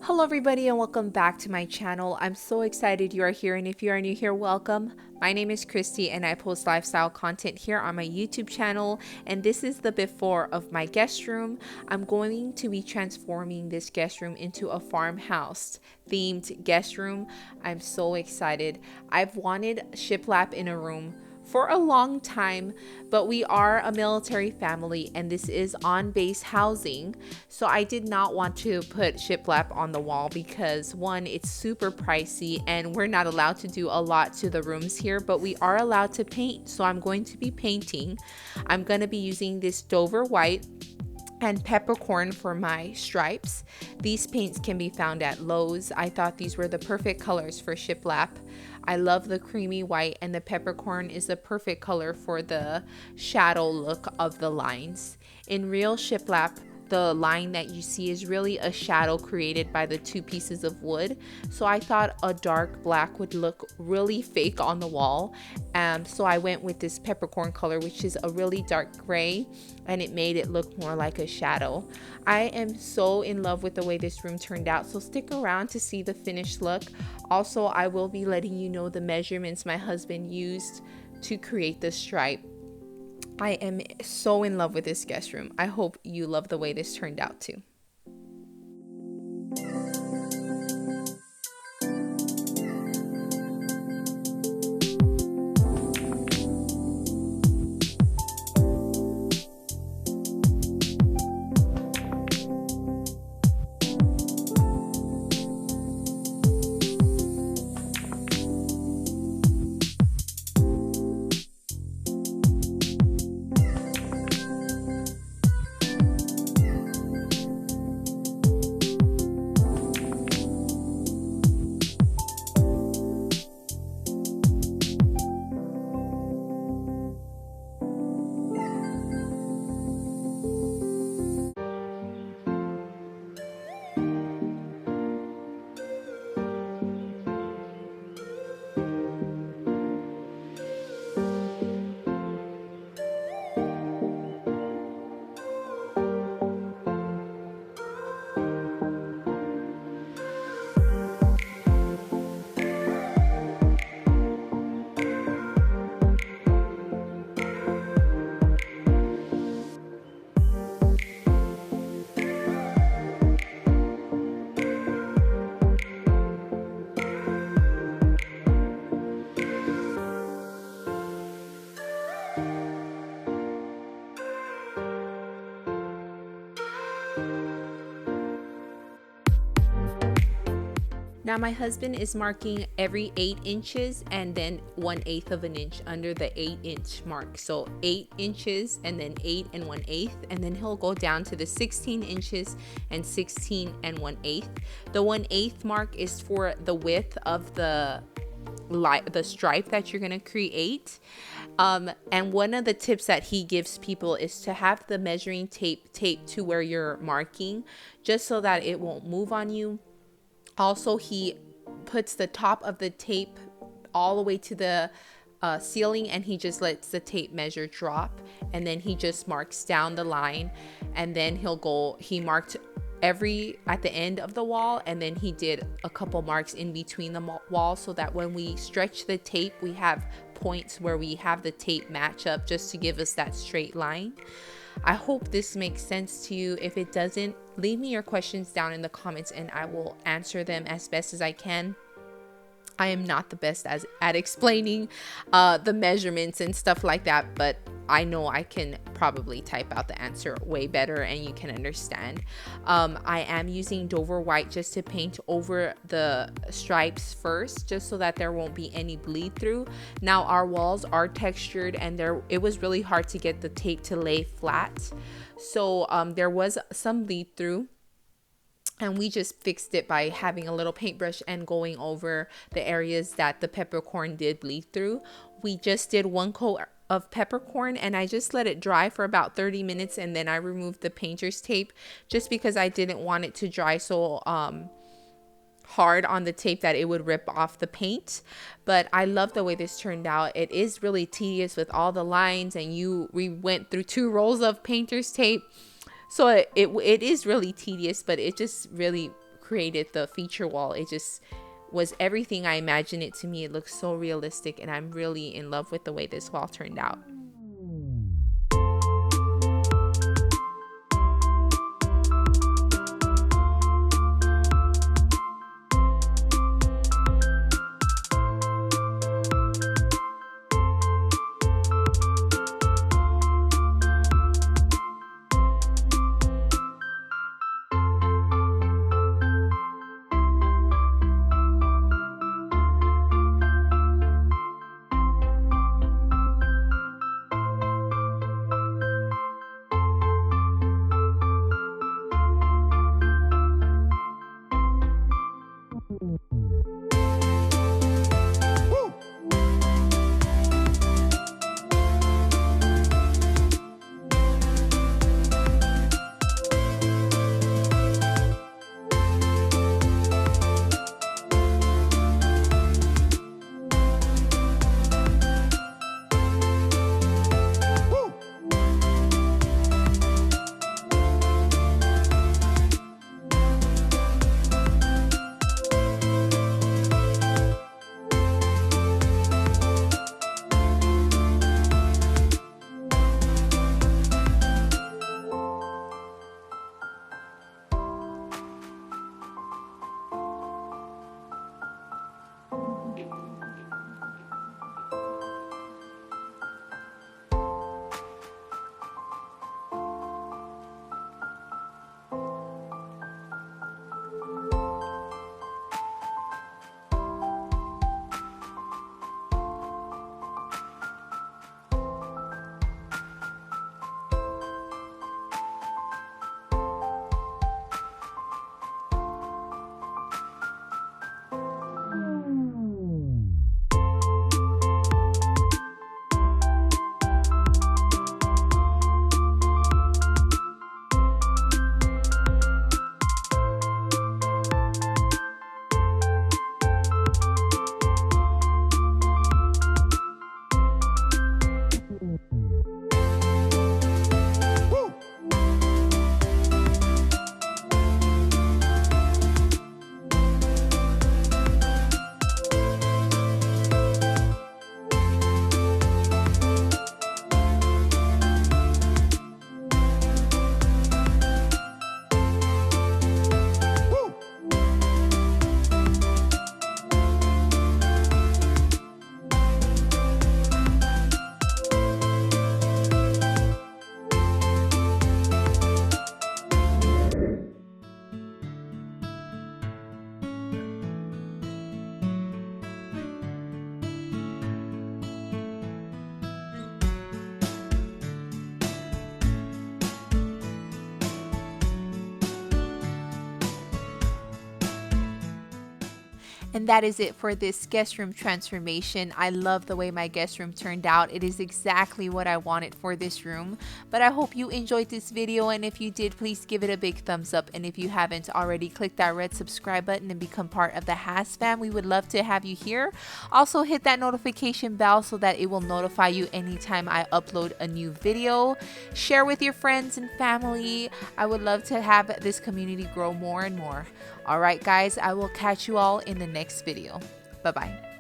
Hello everybody and welcome back to my channel. I'm so excited you are here, and if you are new here, welcome. My name is Christy and I post lifestyle content here on my YouTube channel, and this is the before of my guest room. I'm going to be transforming this guest room into a farmhouse themed guest room. I'm so excited. I've wanted shiplap in a room for a long time, but we are a military family and this is on base housing, so I did not want to put shiplap on the wall because one, it's super pricey and we're not allowed to do a lot to the rooms here, but we are allowed to paint, so I'm going to be painting. I'm going to be using this Dover white and peppercorn for my stripes. These paints can be found at Lowe's. I thought these were the perfect colors for shiplap. I love the creamy white, and the peppercorn is the perfect color for the shadow look of the lines. In real shiplap, the line that you see is really a shadow created by the two pieces of wood, so I thought a dark black would look really fake on the wall, so I went with this peppercorn color, which is a really dark gray, and it made it look more like a shadow. I am so in love with the way this room turned out, so stick around to see the finished look. Also, I will be letting you know the measurements my husband used to create the stripe. I am so in love with this guest room. I hope you love the way this turned out too. Now my husband is marking every 8 inches and then 1/8 of an inch under the 8-inch mark. So 8 inches and then 8 and 1/8, and then he'll go down to the 16 inches and 16 and 1/8. The 1/8 mark is for the width of the stripe that you're gonna create. And one of the tips that he gives people is to have the measuring tape taped to where you're marking, just so that it won't move on you. Also, he puts the top of the tape all the way to the ceiling, and he just lets the tape measure drop, and then he just marks down the line, and then he marked every at the end of the wall, and then he did a couple marks in between the walls, so that when we stretch the tape, we have points where we have the tape match up, just to give us that straight line. I hope this makes sense to you. If it doesn't, leave me your questions down in the comments and I will answer them as best as I can. I am not the best at explaining the measurements and stuff like that, but I know I can probably type out the answer way better and you can understand. I am using Dover white just to paint over the stripes first, just so that there won't be any bleed through. Now our walls are textured, and it was really hard to get the tape to lay flat, so there was some bleed through. And we just fixed it by having a little paintbrush and going over the areas that the peppercorn did bleed through. We just did one coat of peppercorn and I just let it dry for about 30 minutes, and then I removed the painter's tape just because I didn't want it to dry so hard on the tape that it would rip off the paint. But I love the way this turned out. It is really tedious with all the lines, and we went through 2 rolls of painter's tape, so it is really tedious, but it just really created the feature wall. It just was everything I imagined it to me. It looks so realistic, and I'm really in love with the way this wall turned out. And that is it for this guest room transformation. I love the way my guest room turned out. It is exactly what I wanted for this room. But I hope you enjoyed this video, and if you did, please give it a big thumbs up. And if you haven't already, click that red subscribe button and become part of the HazFam. We would love to have you here. Also hit that notification bell so that it will notify you anytime I upload a new video. Share with your friends and family. I would love to have this community grow more and more. Alright guys, I will catch you all in the next video. Bye bye.